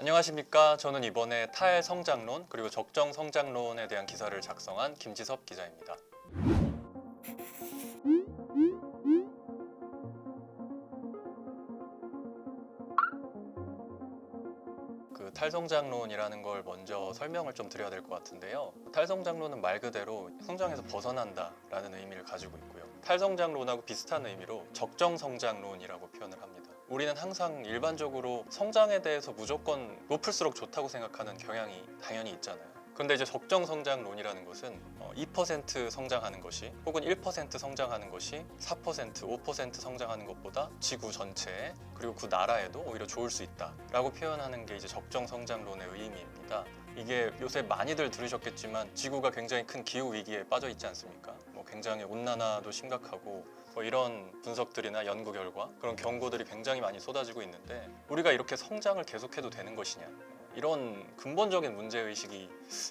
안녕하십니까. 저는 이번에 탈성장론 그리고 적정성장론에 대한 기사를 작성한 김지섭 기자입니다. 탈성장론이라는 걸 먼저 설명을 좀 드려야 될 것 같은데요. 탈성장론은 말 그대로 성장에서 벗어난다라는 의미를 가지고 있고요. 탈성장론하고 비슷한 의미로 적정성장론이라고 표현을 합니다. 우리는 항상 일반적으로 성장에 대해서 무조건 높을수록 좋다고 생각하는 경향이 당연히 있잖아요. 근데 이제 적정성장론이라는 것은 2% 성장하는 것이 혹은 1% 성장하는 것이 4%, 5% 성장하는 것보다 지구 전체에 그리고 그 나라에도 오히려 좋을 수 있다라고 표현하는 게 이제 적정성장론의 의미입니다. 이게 요새 많이들 들으셨겠지만 지구가 굉장히 큰 기후 위기에 빠져 있지 않습니까? 굉장히 온난화도 심각하고 이런 분석들이나 연구 결과 그런 경고들이 굉장히 많이 쏟아지고 있는데 우리가 이렇게 성장을 계속해도 되는 것이냐? 이런 근본적인 문제의식이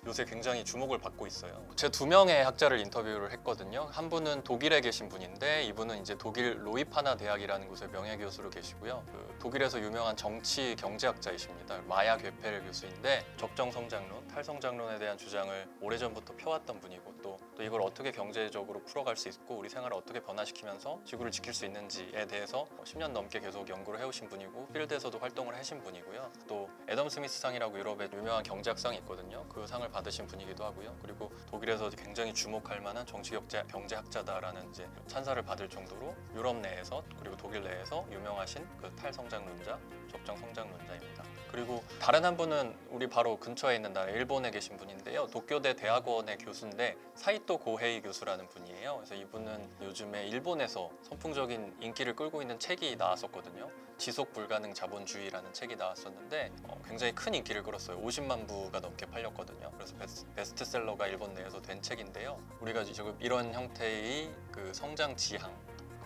요새 굉장히 주목을 받고 있어요. 제 2명의 학자를 인터뷰를 했거든요. 한 분은 독일에 계신 분인데 이분은 이제 독일 로이파나 대학이라는 곳에 명예교수로 계시고요. 독일에서 유명한 정치 경제학자이십니다. 마야 괴펠 교수인데 적정성장론, 탈성장론에 대한 주장을 오래전부터 펴왔던 분이고 또 이걸 어떻게 경제적으로 풀어갈 수 있고 우리 생활을 어떻게 변화시키면서 지구를 지킬 수 있는지에 대해서 10년 넘게 계속 연구를 해오신 분이고 필드에서도 활동을 하신 분이고요. 또 애덤 스미스 상이라고 유럽의 유명한 경제학상이 있거든요. 그 상을 받으신 분이기도 하고요. 그리고 독일에서 굉장히 주목할 만한 정치 경제학자다라는 이제 찬사를 받을 정도로 유럽 내에서 그리고 독일 내에서 유명하신 그 탈성장론자, 적정성장론자입니다. 그리고 다른 한 분은 우리 바로 근처에 있는 나라 일본에 계신 분인데요. 도쿄대 대학원의 교수인데 사이토 고헤이 교수라는 분이에요. 그래서 이분은 요즘에 일본에서 선풍적인 인기를 끌고 있는 책이 나왔었거든요. 지속 불가능 자본주의라는 책이 나왔었는데 굉장히 큰 인기를 끌었어요. 50만 부가 넘게 팔렸거든요. 그래서 베스트셀러가 일본 내에서 된 책인데요. 우리가 지금 이런 형태의 그 성장 지향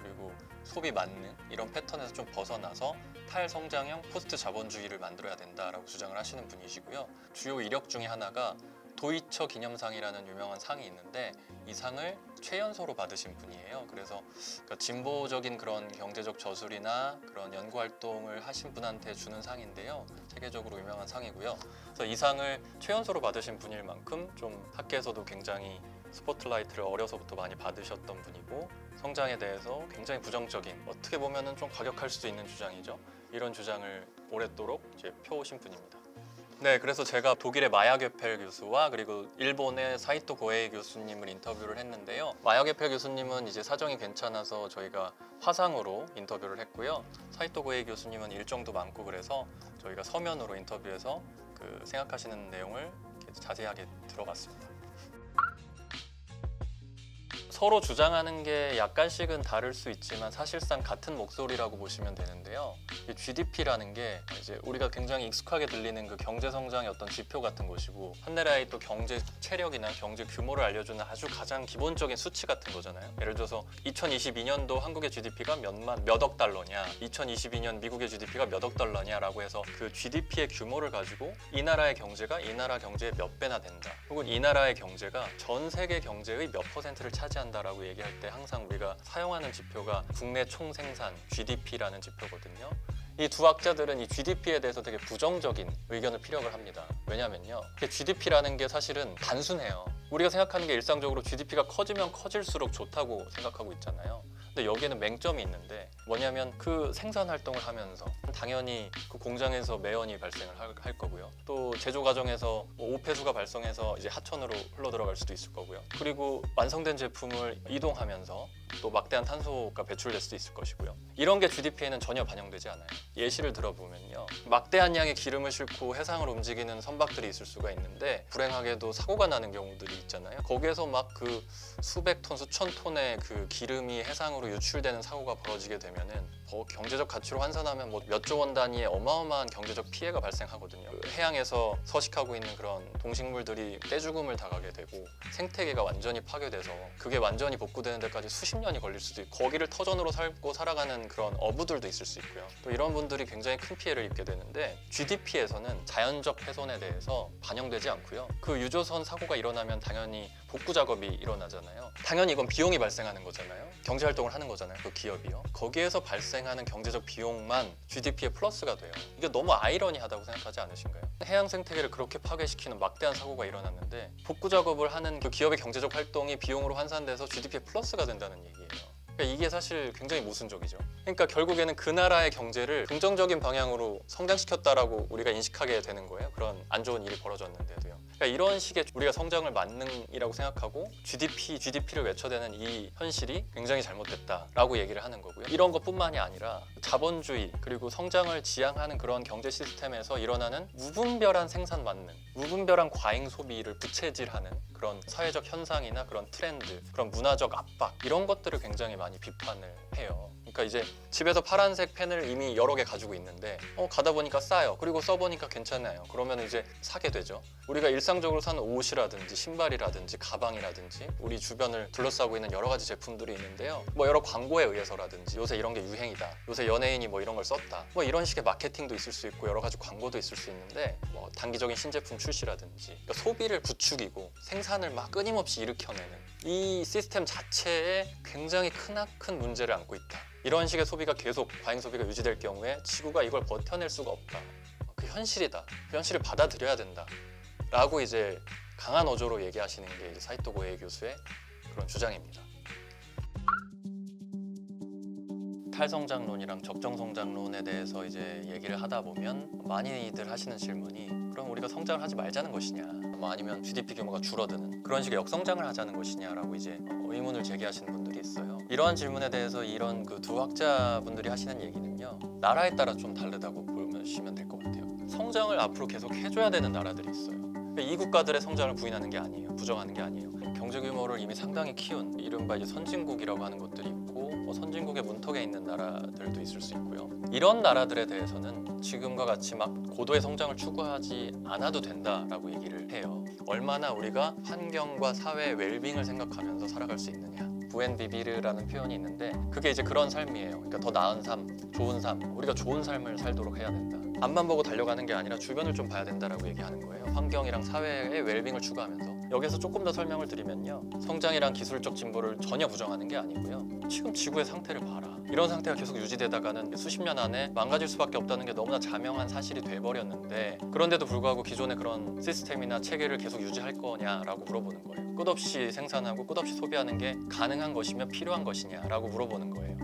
그리고 소비 만능 이런 패턴에서 좀 벗어나서 탈성장형 포스트 자본주의를 만들어야 된다라고 주장을 하시는 분이시고요. 주요 이력 중에 하나가 도이처 기념상이라는 유명한 상이 있는데 이 상을 최연소로 받으신 분이에요. 그래서 그러니까 진보적인 그런 경제적 저술이나 그런 연구 활동을 하신 분한테 주는 상인데요. 세계적으로 유명한 상이고요. 그래서 이 상을 최연소로 받으신 분일 만큼 좀 학계에서도 굉장히 스포트라이트를 어려서부터 많이 받으셨던 분이고 성장에 대해서 굉장히 부정적인 어떻게 보면은 좀 과격할 수도 있는 주장이죠. 이런 주장을 오랫도록 이제 펴오신 분입니다. 네, 그래서 제가 독일의 마야 괴펠 교수와 그리고 일본의 사이토 고에이 교수님을 인터뷰를 했는데요. 마야 괴펠 교수님은 이제 사정이 괜찮아서 저희가 화상으로 인터뷰를 했고요. 사이토 고에이 교수님은 일정도 많고 그래서 저희가 서면으로 인터뷰해서 그 생각하시는 내용을 이렇게 자세하게 들어봤습니다. 서로 주장하는 게 약간씩은 다를 수 있지만 사실상 같은 목소리라고 보시면 되는데요. GDP라는 게 이제 우리가 굉장히 익숙하게 들리는 그 경제 성장의 어떤 지표 같은 것이고 한 나라의 또 경제 체력이나 경제 규모를 알려주는 아주 가장 기본적인 수치 같은 거잖아요. 예를 들어서 2022년도 한국의 GDP가 몇 억 달러냐, 2022년 미국의 GDP가 몇 억 달러냐라고 해서 그 GDP의 규모를 가지고 이 나라의 경제가 이 나라 경제의 몇 배나 된다. 혹은 이 나라의 경제가 전 세계 경제의 몇 %를 차지한다. 라고 얘기할 때 항상 우리가 사용하는 지표가 국내 총생산 GDP라는 지표거든요. 이 두 학자들은 이 GDP에 대해서 되게 부정적인 의견을 피력을 합니다. 왜냐면요, GDP라는 게 사실은 단순해요. 우리가 생각하는 게 일상적으로 GDP가 커지면 커질수록 좋다고 생각하고 있잖아요. 근데 여기에는 맹점이 있는데 뭐냐면 그 생산 활동을 하면서 당연히 그 공장에서 매연이 발생을 할 거고요. 또 제조 과정에서 오폐수가 발생해서 이제 하천으로 흘러 들어갈 수도 있을 거고요. 그리고 완성된 제품을 이동하면서 또 막대한 탄소가 배출될 수도 있을 것이고요. 이런 게 GDP에는 전혀 반영되지 않아요. 예시를 들어보면요, 막대한 양의 기름을 싣고 해상을 움직이는 선박들이 있을 수가 있는데 불행하게도 사고가 나는 경우들이 있잖아요. 거기에서 막 그 수백 톤, 수천 톤의 그 기름이 해상으로 유출되는 사고가 벌어지게 되면은 경제적 가치로 환산하면 몇 조 원 단위의 어마어마한 경제적 피해가 발생하거든요. 그 해양에서 서식하고 있는 그런 동식물들이 떼죽음을 당하게 되고 생태계가 완전히 파괴돼서 그게 완전히 복구되는 데까지 수십 년이 걸릴 수도 있고 거기를 터전으로 살고 살아가는 그런 어부들도 있을 수 있고요. 또 이런 분들이 굉장히 큰 피해를 입게 되는데 GDP에서는 자연적 훼손에 대해서 반영되지 않고요. 그 유조선 사고가 일어나면 당연히 복구 작업이 일어나잖아요. 당연히 이건 비용이 발생하는 거잖아요. 경제 활동을 하는 거잖아요. 그 기업이요. 거기에서 발생하는 경제적 비용만 GDP에 플러스가 돼요. 이게 너무 아이러니하다고 생각하지 않으신가요? 해양 생태계를 그렇게 파괴시키는 막대한 사고가 일어났는데 복구 작업을 하는 그 기업의 경제적 활동이 비용으로 환산돼서 GDP에 플러스가 된다는 얘기예요. 그러니까 이게 사실 굉장히 모순적이죠. 그러니까 결국에는 그 나라의 경제를 긍정적인 방향으로 성장시켰다라고 우리가 인식하게 되는 거예요. 그런 안 좋은 일이 벌어졌는데도요. 그러니까 이런 식의 우리가 성장을 만능이라고 생각하고 GDP를 외쳐대는 이 현실이 굉장히 잘못됐다라고 얘기를 하는 거고요. 이런 것뿐만이 아니라 자본주의 그리고 성장을 지향하는 그런 경제 시스템에서 일어나는 무분별한 생산 만능, 무분별한 과잉 소비를 부채질하는 그런 사회적 현상이나 그런 트렌드, 그런 문화적 압박 이런 것들을 굉장히 많이 비판을 해요. 그러니까 이제 집에서 파란색 펜을 이미 여러 개 가지고 있는데 가다 보니까 싸요. 그리고 써보니까 괜찮아요. 그러면 이제 사게 되죠. 우리가 일상적으로 사는 옷이라든지 신발이라든지 가방이라든지 우리 주변을 둘러싸고 있는 여러 가지 제품들이 있는데요. 뭐 여러 광고에 의해서라든지 요새 이런 게 유행이다. 요새 연예인이 뭐 이런 걸 썼다. 뭐 이런 식의 마케팅도 있을 수 있고 여러 가지 광고도 있을 수 있는데 뭐 단기적인 신제품 출시라든지 그러니까 소비를 부추기고 생산을 막 끊임없이 일으켜내는 이 시스템 자체에 굉장히 크나큰 문제를 안고 있다. 이런 식의 소비가 계속 과잉 소비가 유지될 경우에 지구가 이걸 버텨낼 수가 없다. 그 현실이다. 그 현실을 받아들여야 된다. 라고 이제 강한 어조로 얘기하시는 게 사이토 고에이 교수의 그런 주장입니다. 탈성장론이랑 적정성장론에 대해서 이제 얘기를 하다 보면 많이들 하시는 질문이 그럼 우리가 성장을 하지 말자는 것이냐 뭐 아니면 GDP 규모가 줄어드는 그런 식의 역성장을 하자는 것이냐라고 이제 의문을 제기하시는 분들이 있어요. 이러한 질문에 대해서 이런 그 두 학자분들이 하시는 얘기는요. 나라에 따라 좀 다르다고 보시면 될 것 같아요. 성장을 앞으로 계속 해줘야 되는 나라들이 있어요. 이 국가들의 성장을 부인하는 게 아니에요. 부정하는 게 아니에요. 경제 규모를 이미 상당히 키운 이른바 이제 선진국이라고 하는 것들이 있고 선진국의 문턱에 있는 나라들도 있을 수 있고요. 이런 나라들에 대해서는 지금과 같이 막 고도의 성장을 추구하지 않아도 된다라고 얘기를 해요. 얼마나 우리가 환경과 사회의 웰빙을 생각하면서 살아갈 수 있느냐. 부엔비비르라는 표현이 있는데 그게 이제 그런 삶이에요. 그러니까 더 나은 삶, 좋은 삶, 우리가 좋은 삶을 살도록 해야 된다. 앞만 보고 달려가는 게 아니라 주변을 좀 봐야 된다라고 얘기하는 거예요. 환경이랑 사회의 웰빙을 추구하면서. 여기서 조금 더 설명을 드리면요. 성장이랑 기술적 진보를 전혀 부정하는 게 아니고요. 지금 지구의 상태를 봐라. 이런 상태가 계속 유지되다가는 수십 년 안에 망가질 수밖에 없다는 게 너무나 자명한 사실이 돼버렸는데 그런데도 불구하고 기존의 그런 시스템이나 체계를 계속 유지할 거냐라고 물어보는 거예요. 끝없이 생산하고 끝없이 소비하는 게 가능한 것이며 필요한 것이냐라고 물어보는 거예요.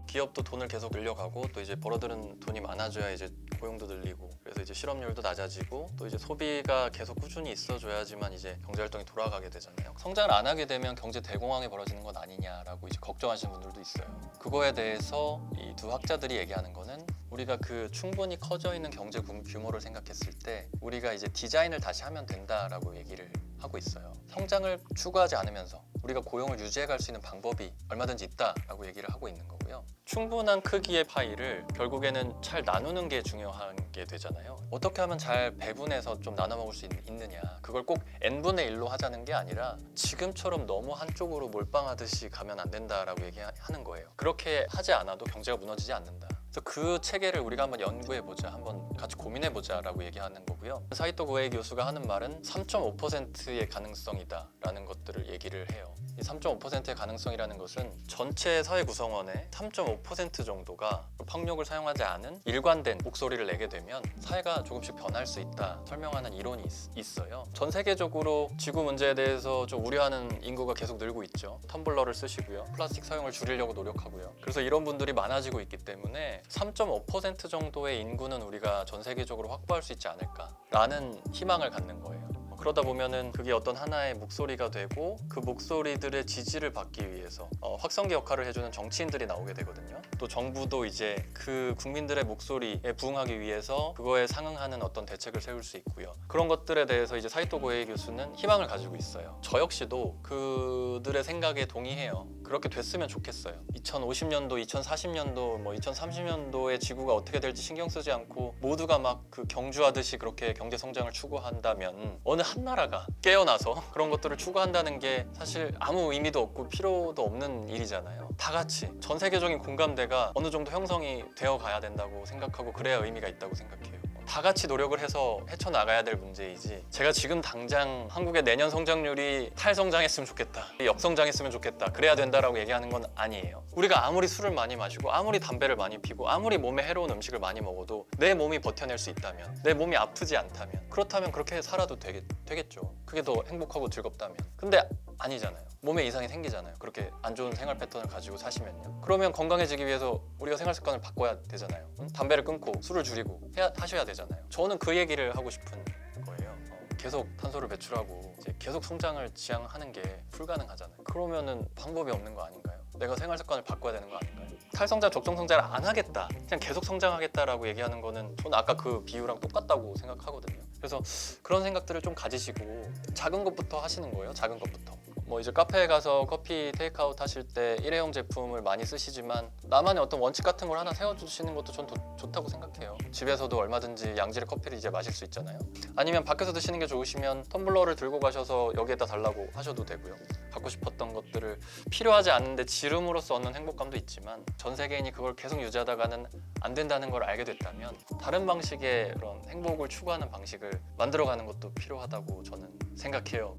기업도 돈을 계속 늘려가고 또 이제 벌어들은 돈이 많아져야 이제 고용도 늘리고 그래서 이제 실업률도 낮아지고 또 이제 소비가 계속 꾸준히 있어줘야지만 이제 경제 활동이 돌아가게 되잖아요. 성장을 안 하게 되면 경제 대공황이 벌어지는 건 아니냐라고 이제 걱정하시는 분들도 있어요. 그거에 대해서 이 두 학자들이 얘기하는 거는 우리가 그 충분히 커져 있는 경제 규모를 생각했을 때 우리가 이제 디자인을 다시 하면 된다라고 얘기를 하고 있어요. 성장을 추구하지 않으면서 우리가 고용을 유지해 갈 수 있는 방법이 얼마든지 있다라고 얘기를 하고 있는 거고요. 충분한 크기의 파이를 결국에는 잘 나누는 게 중요한 게 되잖아요. 어떻게 하면 잘 배분해서 좀 나눠 먹을 수 있느냐. 그걸 꼭 n분의 1로 하자는 게 아니라 지금처럼 너무 한쪽으로 몰빵하듯이 가면 안 된다라고 얘기하는 거예요. 그렇게 하지 않아도 경제가 무너지지 않는다. 그래서 그 체계를 우리가 한번 연구해보자, 한번 같이 고민해보자라고 얘기하는 거고요. 사이토 고에이 교수가 하는 말은 3.5%의 가능성이다 라는 것들을 얘기를 해요. 이 3.5%의 가능성이라는 것은 전체 사회 구성원의 3.5% 정도가 폭력을 사용하지 않은 일관된 목소리를 내게 되면 사회가 조금씩 변할 수 있다 설명하는 이론이 있어요. 전 세계적으로 지구 문제에 대해서 좀 우려하는 인구가 계속 늘고 있죠. 텀블러를 쓰시고요. 플라스틱 사용을 줄이려고 노력하고요. 그래서 이런 분들이 많아지고 있기 때문에 3.5% 정도의 인구는 우리가 전 세계적으로 확보할 수 있지 않을까라는 희망을 갖는 거예요. 그러다 보면은 그게 어떤 하나의 목소리가 되고 그 목소리들의 지지를 받기 위해서 확성기 역할을 해주는 정치인들이 나오게 되거든요. 또 정부도 이제 그 국민들의 목소리에 부응하기 위해서 그거에 상응하는 어떤 대책을 세울 수 있고요. 그런 것들에 대해서 이제 사이토 고에이 교수는 희망을 가지고 있어요. 저 역시도 그들의 생각에 동의해요. 그렇게 됐으면 좋겠어요. 2050년도, 2040년도, 뭐 2030년도에 지구가 어떻게 될지 신경 쓰지 않고 모두가 막 그 경주하듯이 그렇게 경제 성장을 추구한다면 어느 한 나라가 깨어나서 그런 것들을 추구한다는 게 사실 아무 의미도 없고 필요도 없는 일이잖아요. 다 같이 전 세계적인 공감대가 어느 정도 형성이 되어 가야 된다고 생각하고 그래야 의미가 있다고 생각해요. 다 같이 노력을 해서 헤쳐나가야 될 문제이지 제가 지금 당장 한국의 내년 성장률이 탈성장했으면 좋겠다, 역성장했으면 좋겠다, 그래야 된다라고 얘기하는 건 아니에요. 우리가 아무리 술을 많이 마시고 아무리 담배를 많이 피고 아무리 몸에 해로운 음식을 많이 먹어도 내 몸이 버텨낼 수 있다면, 내 몸이 아프지 않다면, 그렇다면 그렇게 살아도 되겠죠. 그게 더 행복하고 즐겁다면. 근데 아니잖아요. 몸에 이상이 생기잖아요. 그렇게 안 좋은 생활 패턴을 가지고 사시면요. 그러면 건강해지기 위해서 우리가 생활 습관을 바꿔야 되잖아요. 담배를 끊고 술을 줄이고 하셔야 되잖아요. 저는 그 얘기를 하고 싶은 거예요. 계속 탄소를 배출하고 이제 계속 성장을 지향하는 게 불가능하잖아요. 그러면은 방법이 없는 거 아닌가요? 내가 생활 습관을 바꿔야 되는 거 아닌가요? 탈성장, 적정성장을 안 하겠다, 그냥 계속 성장하겠다라고 얘기하는 거는 저는 아까 그 비유랑 똑같다고 생각하거든요. 그래서 그런 생각들을 좀 가지시고 작은 것부터 하시는 거예요. 작은 것부터. 뭐 이제 카페에 가서 커피 테이크아웃 하실 때 일회용 제품을 많이 쓰시지만 나만의 어떤 원칙 같은 걸 하나 세워주시는 것도 전 좋다고 생각해요. 집에서도 얼마든지 양질의 커피를 이제 마실 수 있잖아요. 아니면 밖에서 드시는 게 좋으시면 텀블러를 들고 가셔서 여기에다 달라고 하셔도 되고요. 갖고 싶었던 것들을 필요하지 않은데 지름으로써 얻는 행복감도 있지만 전 세계인이 그걸 계속 유지하다가는 안 된다는 걸 알게 됐다면 다른 방식의 그런 행복을 추구하는 방식을 만들어가는 것도 필요하다고 저는 생각해요.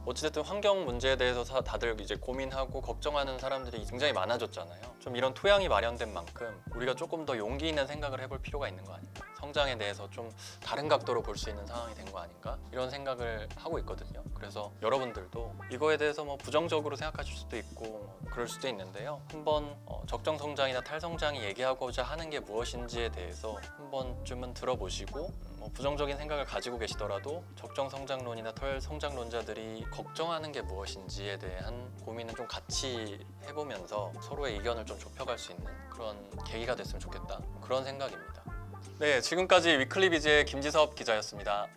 어찌됐든 환경 문제에 대해서 다들 이제 고민하고 걱정하는 사람들이 굉장히 많아졌잖아요. 좀 이런 토양이 마련된 만큼 우리가 조금 더 용기 있는 생각을 해볼 필요가 있는 거 아닌가. 성장에 대해서 좀 다른 각도로 볼 수 있는 상황이 된 거 아닌가, 이런 생각을 하고 있거든요. 그래서 여러분들도 이거에 대해서 뭐 부정적으로 생각하실 수도 있고 뭐 그럴 수도 있는데요. 한번 적정 성장이나 탈성장이 얘기하고자 하는 게 무엇인지에 대해서 한 번쯤은 들어보시고 부정적인 생각을 가지고 계시더라도 적정 성장론이나 탈성장론자들이 걱정하는 게 무엇인지에 대한 고민은 좀 같이 해보면서 서로의 의견을 좀 좁혀갈 수 있는 그런 계기가 됐으면 좋겠다, 그런 생각입니다. 네, 지금까지 위클리 비즈의 김지섭 기자였습니다.